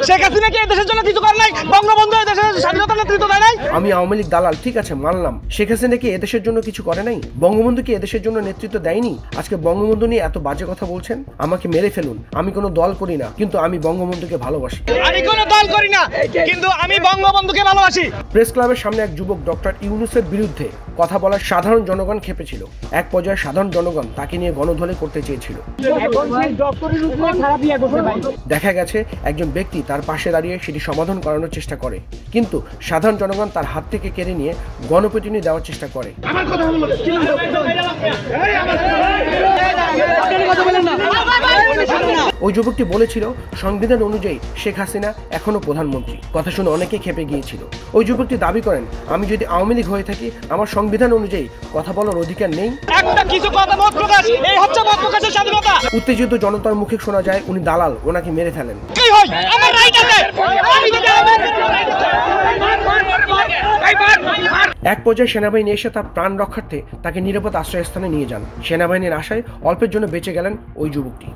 শেখ হাসিনা কি দেশের জন্য কিছু করে নাই? বঙ্গবন্ধু দেশের স্বাধীনতা নেতৃত্ব দেয় নাই? আমি আওয়ামী লীগ দালাল, ঠিক আছে মানলাম। শেখ হাসিনা কি এদেশের জন্য কিছু করে নাই? বঙ্গবন্ধু কি এদেশের জন্য নেতৃত্ব দেয়নি? আজকে বঙ্গবন্ধু নিয়ে এত বাজে কথা বলছেন? আমাকে মেরে ফেলুন, আমি কোনো দল করি না, কিন্তু আমি বঙ্গবন্ধুকে ভালোবাসি। আমি কোনো দল করি না, কিন্তু আমি বঙ্গবন্ধুকে ভালোবাসি। প্রেস ক্লাবের সামনে এক যুবক ডক্টর ইউনূসের বিরুদ্ধে কথা বলার সাধারণ জনগণ খেপেছিল। এক পর্যায়ে সাধারণ জনগণ তাকে নিয়ে গণধোলাই করতে চেয়েছিল। দেখা গেছে একজন ব্যক্তি তার পাশে দাঁড়িয়ে সেটি সমাধান করানোর চেষ্টা করে, কিন্তু সাধারণ জনগণ তার হাত থেকে কেড়ে নিয়ে গণপিটুনি দেওয়ার চেষ্টা করে। ওই যুবকটি বলেছিল সংবিধান অনুযায়ী শেখ হাসিনা এখনো প্রধানমন্ত্রী। কথা শুনে অনেকে খেপে গিয়েছিল। ওই যুবকটি দাবি করেন, আমি যদি আওয়ামী লীগ হয়ে থাকি আমার সংবিধান অনুযায়ী কথা বলার অধিকার নেই। একটা কিছু কথা মত প্রকাশ, এই হচ্ছে মত প্রকাশের স্বাধীনতা। উত্তেজিত জনতার মুখে শোনা যায় উনি দালাল, ওনাকে মেরে ফেলেন। কি হয়? আমার রাইট আছে। এক পর্যায়ে সেনাবাহিনী এসে তার প্রাণ রক্ষার্থে তাকে নিরাপদ আশ্রয়স্থানে নিয়ে যান। সেনাবাহিনীর আশায় অল্পের জন্য বেঁচে গেলেন ওই যুবকটি।